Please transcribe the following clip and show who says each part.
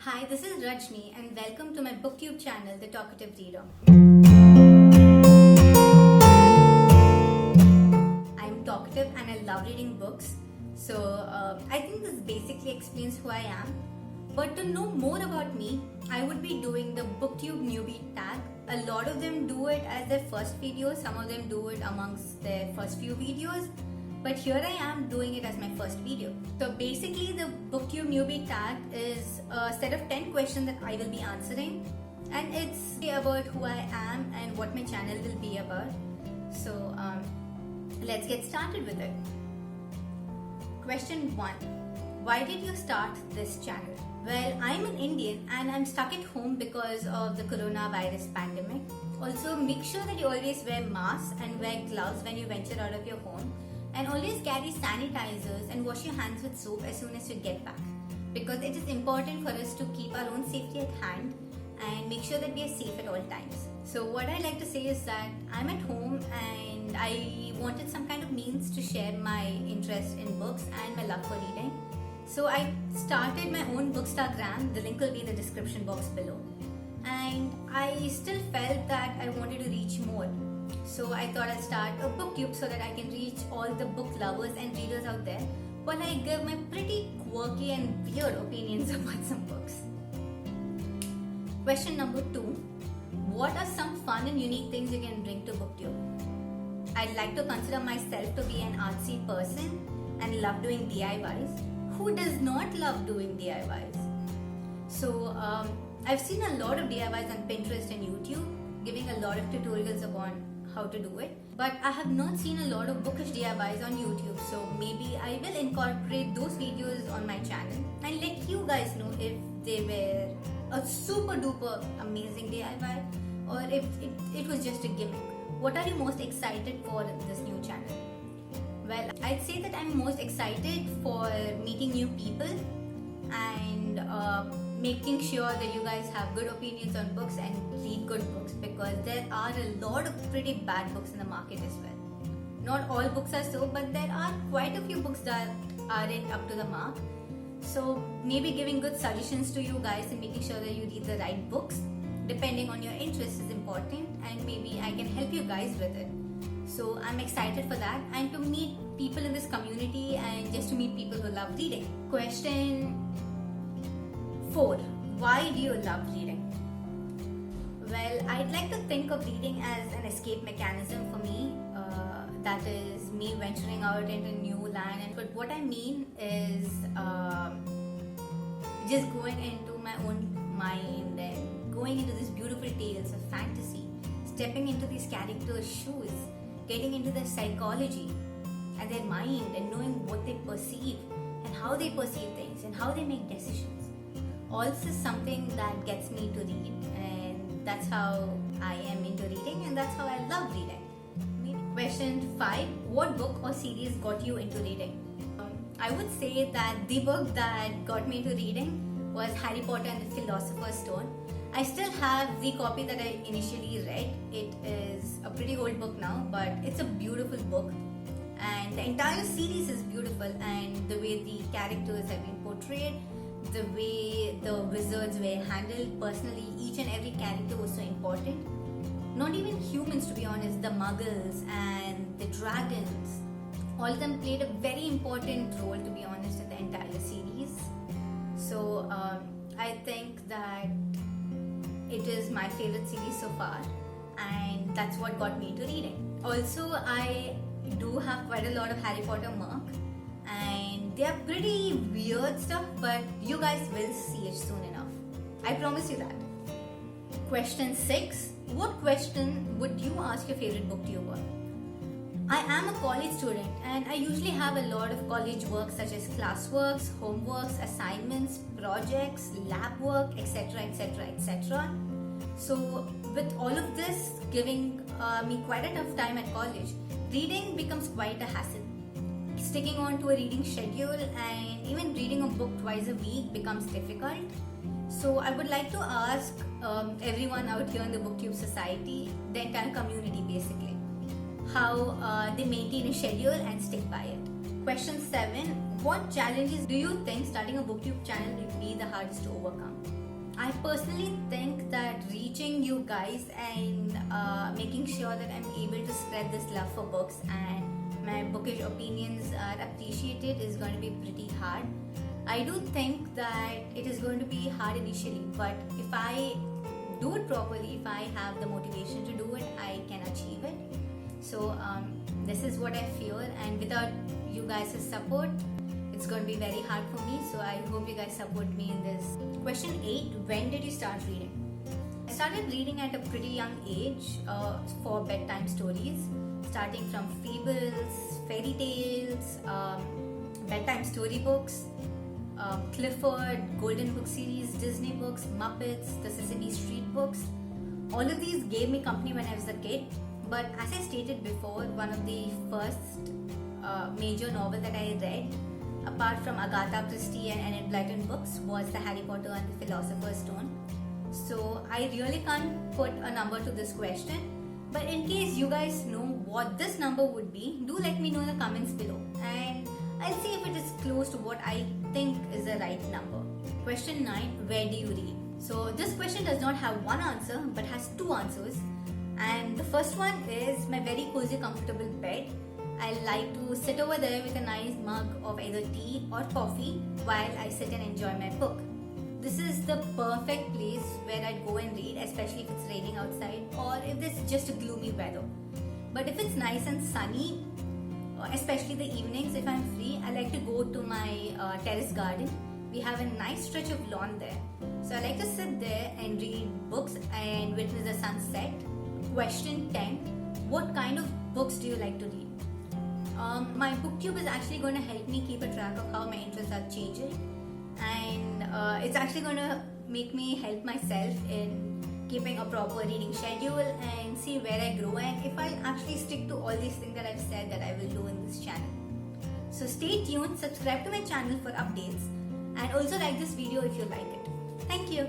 Speaker 1: Hi, this is Rajni and welcome to my booktube channel, The Talkative Reader. I'm talkative and I love reading books. So I think this basically explains who I am. But to know more about me, I would be doing the booktube newbie tag. A lot of them do it as their first video, some of them do it amongst their first few videos. But here I am doing it as my first video. So basically the booktube newbie tag is a set of 10 questions that I will be answering, and it's about who I am and what my channel will be about. So let's get started with it. Question 1. Why did you start this channel? Well, I'm an Indian and I'm stuck at home because of the coronavirus pandemic. Also, make sure that you always wear masks and wear gloves when you venture out of your home. And always carry sanitizers and wash your hands with soap as soon as you get back, because it is important for us to keep our own safety at hand and make sure that we are safe at all times. So what I like to say is that I'm at home and I wanted some kind of means to share my interest in books and my love for reading. So I started my own Bookstagram. The link will be in the description box below. And I still felt that I wanted to reach more. So I thought I'd start a booktube so that I can reach all the book lovers and readers out there while I give my pretty quirky and weird opinions about some books. Question number 2. What are some fun and unique things you can bring to booktube? I'd like to consider myself to be an artsy person and love doing DIYs. Who does not love doing DIYs? So I've seen a lot of DIYs on Pinterest and YouTube, giving a lot of tutorials upon how to do it, but I have not seen a lot of bookish DIYs on YouTube, so maybe I will incorporate those videos on my channel and let you guys know if they were a super duper amazing DIY or if it was just a gimmick. What are you most excited for in this new channel? Well, I'd say that I'm most excited for meeting new people and making sure that you guys have good opinions on books and read good books, because there are a lot of pretty bad books in the market as well. Not all books are so, but there are quite a few books that aren't up to the mark. So maybe giving good suggestions to you guys and making sure that you read the right books depending on your interest is important, and maybe I can help you guys with it. So I'm excited for that and to meet people in this community and just to meet people who love reading. Question 4. Why do you love reading? Well, I'd like to think of reading as an escape mechanism for me. That is me venturing out into new land. But what I mean is just going into my own mind and going into these beautiful tales of fantasy, stepping into these characters' shoes, getting into their psychology and their mind and knowing what they perceive and how they perceive things and how they make decisions. All this is something that gets me to read, and that's how I am into reading and that's how I love reading. Question 5. What book or series got you into reading? I would say that the book that got me into reading was Harry Potter and the Philosopher's Stone. I still have the copy that I initially read. It is a pretty old book now, but it's a beautiful book. And the entire series is beautiful, and the way the characters have been portrayed, the way the wizards were handled, personally each and every character was so important. Not even humans, to be honest, the muggles and the dragons, all of them played a very important role, to be honest, in the entire series. So I think that it is my favorite series so far, and that's what got me into reading. Also, I do have quite a lot of Harry Potter merch, and they are pretty weird stuff, but you guys will see it soon enough. I promise you that. Question 6. What question would you ask your favorite booktuber? I am a college student and I usually have a lot of college work such as classworks, homeworks, assignments, projects, lab work, etc, etc, etc. So with all of this giving me quite a tough time at college, reading becomes quite a hassle. Sticking on to a reading schedule and even reading a book twice a week becomes difficult. So I would like to ask everyone out here in the BookTube society, the entire community basically, how they maintain a schedule and stick by it. Question 7. What challenges do you think starting a BookTube channel will be the hardest to overcome? I personally think that reaching you guys and making sure that I'm able to spread this love for books and my bookish opinions are appreciated is going to be pretty hard. I do think that it is going to be hard initially, but if I do it properly, if I have the motivation to do it, I can achieve it. So this is what I feel, and without you guys' support, it's going to be very hard for me. So I hope you guys support me in this. Question 8. When did you start reading? I started reading at a pretty young age for bedtime stories, starting from fables, fairy tales, bedtime storybooks, Clifford, Golden Book series, Disney books, Muppets, the Sesame Street books. All of these gave me company when I was a kid. But as I stated before, one of the first major novel that I read, apart from Agatha Christie and Enid Blyton books, was the Harry Potter and the Philosopher's Stone. So I really can't put a number to this question. But in case you guys know what this number would be, do let me know in the comments below. And I'll see if it is close to what I think is the right number. Question 9. Where do you read? So this question does not have one answer but has two answers. And the first one is my very cozy, comfortable bed. I like to sit over there with a nice mug of either tea or coffee while I sit and enjoy my book. This is the perfect place where I'd go and read, especially if it's raining outside or if there's just a gloomy weather. But if it's nice and sunny, especially the evenings, if I'm free, I like to go to my terrace garden. We have a nice stretch of lawn there. So I like to sit there and read books and witness the sunset. Question 10. What kind of books do you like to read? My booktube is actually going to help me keep a track of how my interests are changing, and it's actually going to make me help myself in keeping a proper reading schedule and see where I grow and if I actually stick to all these things that I've said that I will do in this channel. So stay tuned, subscribe to my channel for updates, and also like this video if you like it. Thank you.